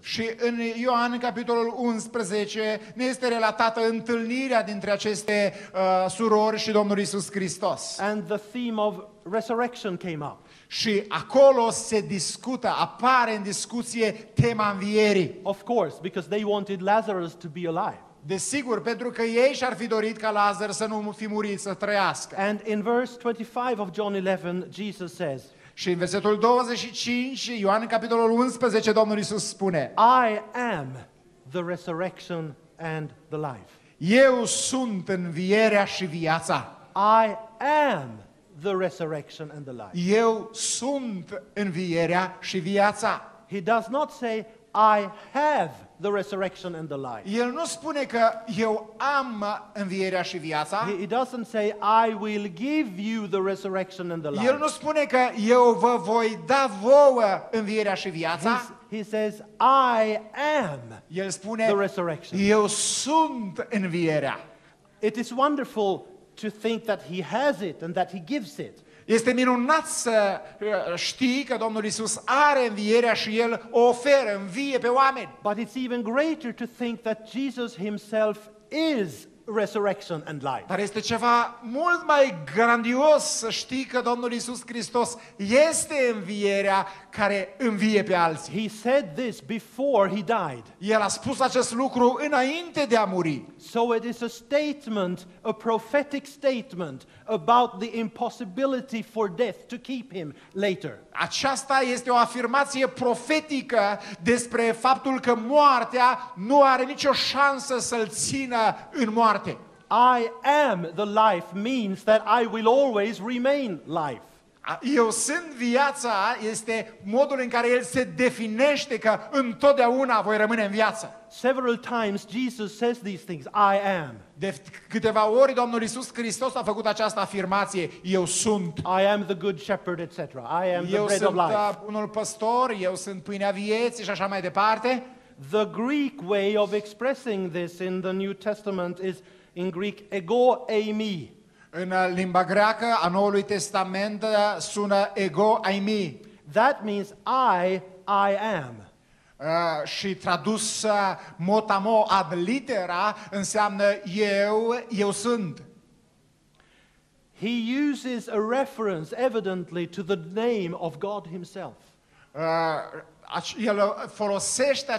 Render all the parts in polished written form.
Și în Ioan, în capitolul 11, ne este relatată întâlnirea dintre aceste surori și Domnul Iisus Hristos. And the theme of resurrection came up. Și acolo se discută, apare în discuție tema învierii. Of course, because they wanted Lazarus to be alive. Desigur, pentru că ei și-ar fi dorit ca Lazar să nu fi murit, să trăiască. And in verse 25 of John 11, Jesus says, Și în versetul 25, Ioan în capitolul 11, Domnul Iisus spune: I am the resurrection and the life. Eu sunt învierea și viața. I am the resurrection and the life. Eu sunt învierea și viața. He does not say, I have the resurrection and the life. El nu spune că eu am învierea și viața. He doesn't say, I will give you the resurrection and the life. El nu spune că eu vă voi da vouă învierea și viața. He says, I am El spune, the resurrection. eu sunt învierea. It is wonderful to think that he has it and that he gives it. Este minunat să știi că Domnul Iisus are învierea și El o oferă, învie pe oameni. But it's even greater to think that Jesus himself is resurrection and life. Dar este ceva mult mai grandios să știi că Domnul Iisus Hristos este învierea care învie pe alții. He said this before he died. El a spus acest lucru înainte de a muri. So it is a statement, a prophetic statement about the impossibility for death to keep him later. Aceasta este o afirmație profetică despre faptul că moartea nu are nicio șansă să-l țină în moarte. I am the life means that I will always remain life. Eu sunt viața este modul în care el se definește că întotdeauna voi rămâne în viață. Several times Jesus says these things, I am. De câteva ori Domnul Iisus Hristos a făcut această afirmație, eu sunt. I am the good shepherd, etc. I am the Eu bread of sunt life. unul păstor, eu sunt pâinea vieții și așa mai departe. The Greek way of expressing this in the New Testament is in Greek ego eimi. În limba greacă a Noului Testament sună ego eimi. That means I am. Și tradus motamo ad litera înseamnă eu sunt. He uses a reference evidently to the name of God himself. El folosește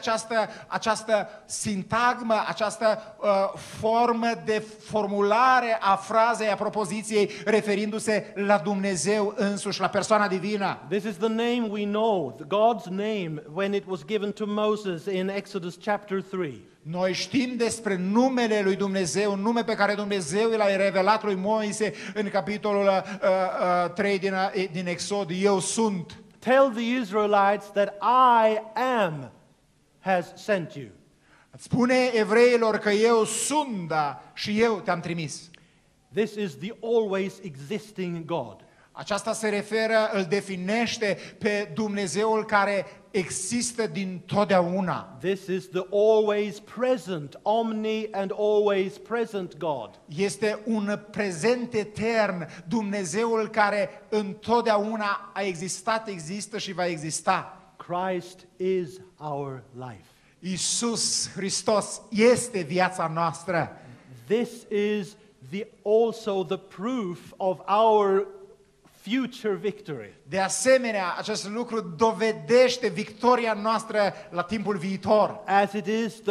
această sintagmă, această formă de formulare a frazei, a propoziției, referindu-se la Dumnezeu însuși, la persoana divină. This is the name we know, God's name, when it was given to Moses in Exodus chapter 3. Noi știm despre numele lui Dumnezeu, nume pe care Dumnezeu l-a revelat lui Moise în capitolul 3 din Exod. Eu sunt. Tell the Israelites that I am has sent you. Spune evreilor că eu sunt și eu te-am trimis. This is the always existing God. Aceasta se referă, îl definește pe Dumnezeul care există din totdeauna. This is the always present, omni and always present God. Este un prezent etern, Dumnezeul care întotdeauna a existat, există și va exista. Christ is our life. Iisus Hristos este viața noastră. This is also the proof of our future victory. De asemenea, acest lucru dovedește victoria noastră la timpul viitor. As it is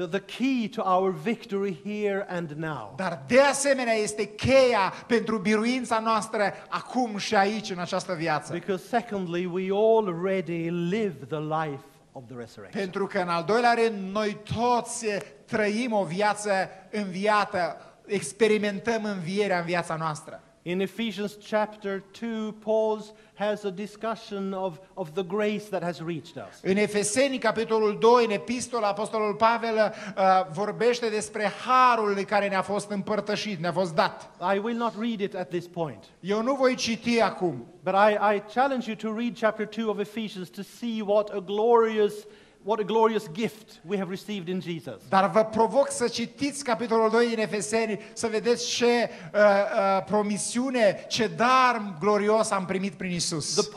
the key to our victory here and now. Dar de asemenea este cheia pentru biruința noastră acum și aici în această viață. Because secondly, we already live the life of the resurrection. Pentru că în al doilea rând noi toți trăim o viață înviată, experimentăm învierea în viața noastră. In Ephesians chapter 2, Paul has a discussion of the grace that has reached us. În Efeseni, capitolul 2, în epistola, apostolul Pavel vorbește despre harul care ne-a fost împărtășit, ne-a fost dat. I will not read it at this point. Eu nu voi citi acum. But I challenge you to read chapter 2 of Ephesians to see what a glorious what a glorious gift we have received in Jesus. Dar vă provoc să citiți capitolul 2 din Efeseni, să vedeți ce promisiune, ce dar glorios am primit prin Isus.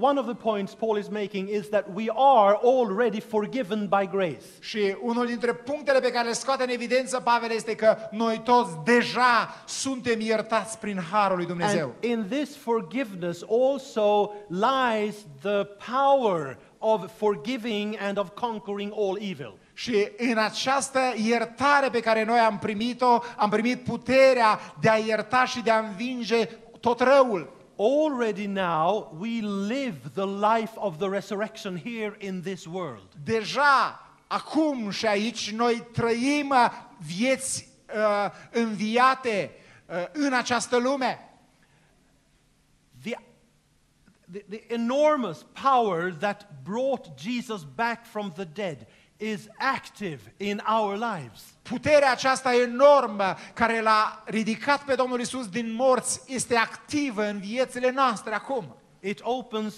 One of the points Paul is making is that we are already forgiven by grace. Și unul dintre punctele pe care le scoate în evidență Pavel este că noi toți deja suntem iertați prin harul lui Dumnezeu. And in this forgiveness also lies the power of forgiving and of conquering all evil. Și în această iertare pe care noi am primit-o, am primit puterea de a ierta și de a învinge tot răul. Already now we live the life of the resurrection here in this world. Deja, acum și aici, noi trăim vieți înviate în această lume. The enormous power that brought Jesus back from the dead is active in our lives. Puterea aceasta enormă care l-a ridicat pe Domnul Isus din morți este activă în viețile noastre acum. It opens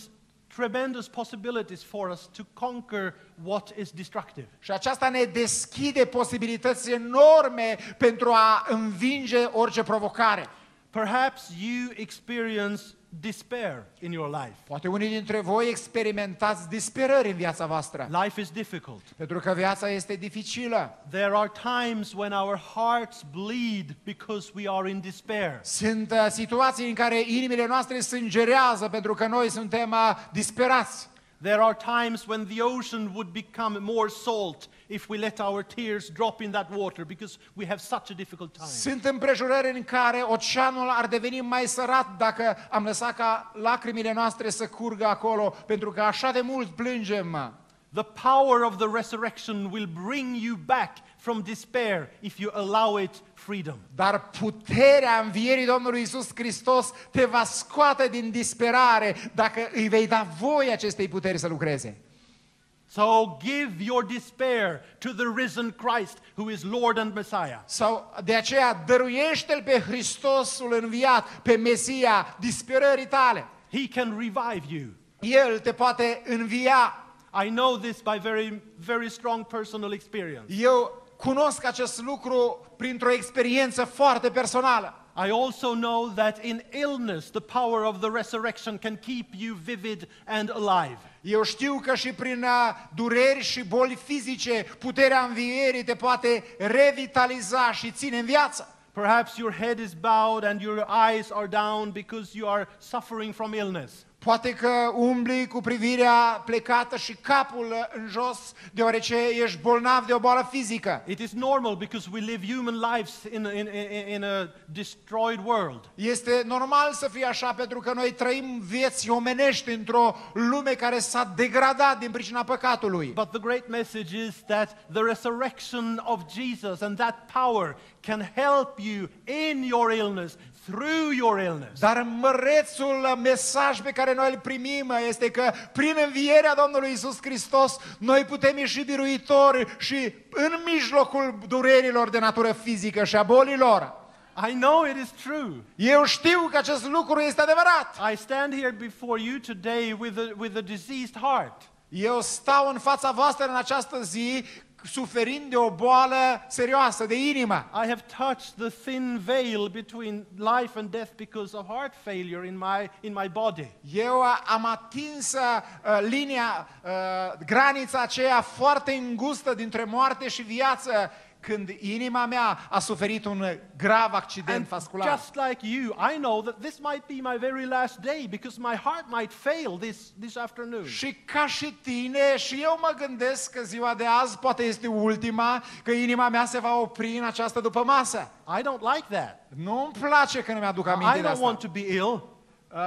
tremendous possibilities for us to conquer what is destructive. Și aceasta ne deschide posibilități enorme pentru a învinge orice provocare. Perhaps you experience despair in your life. Poate unii dintre voi experimentați disperări în viața voastră. Life is difficult. Pentru că viața este dificilă. There are times when our hearts bleed because we are in despair. Sunt situații în care inimile noastre sângerează pentru că noi suntem disperați. There are times when the ocean would become more salt if we let our tears drop in that water because we have such a difficult time. Sunt împrejurări în care oceanul ar deveni mai sărat dacă am lăsat ca lacrimile noastre să curgă acolo, pentru că așa de mult plângem. The power of the resurrection will bring you back from despair if you allow it freedom. Dar puterea învierii Domnului Isus Hristos te va scoate din disperare dacă îi vei da voie acestei puteri să lucreze. So give your despair to the risen Christ who is Lord and Messiah. Sau de aceea dăruiește-L pe Hristosul înviat, pe Mesia, disperării tale. He can revive you. El te poate învia. I know this by very strong personal experience. Eu cunosc acest lucru printr-o experiență foarte personală. I also know that in illness the power of the resurrection can keep you vivid and alive. Eu știu că și prin dureri și boli fizice, puterea învierii te poate revitaliza și ține în viață. Perhaps your head is bowed and your eyes are down because you are suffering from illness. Poate că umbli cu privirea plecată și capul în jos, deoarece ești bolnav de o boală fizică. It is normal because we live human lives in a destroyed world. Este normal să fie așa pentru că noi trăim vieți omenești într-o lume care s-a degradat din pricina păcatului. But the great message is that the resurrection of Jesus and that power can help you in your illness, through your illness. Dar mărețul mesaj pe care noi îl primim este că prin învierea Domnului Isus Hristos noi putem ieși biruitori și în mijlocul durerilor de natură fizică și a bolilor. I know it is true. Eu știu că acest lucru este adevărat. I stand here before you today with a diseased heart. Eu stau în fața voastră în această zi suferind de o boală serioasă de inimă. I have touched the thin veil between life and death because of heart failure in my body. Eu am atins granița aceea foarte îngustă dintre moarte și viață când inima mea a suferit un grav accident vascular. Just like you, I know that this might be my very last day because my heart might fail this afternoon. Și ca și tine, și eu mă gândesc că ziua de azi poate este ultima, că inima mea se va opri în această dupămasă. I don't like that. Nu-mi place că nu mi-aduc aminte I de don't asta. want to be ill.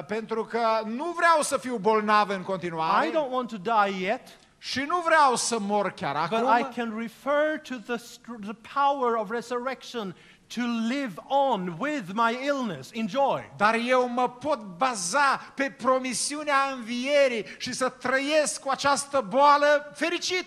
Pentru că nu vreau să fiu bolnav în continuare. I don't want to die yet. Și nu vreau să mor chiar acum. But I can refer to the power of resurrection to live on with my illness in joy. Dar eu mă pot baza pe promisiunea învierii și să trăiesc cu această boală fericit.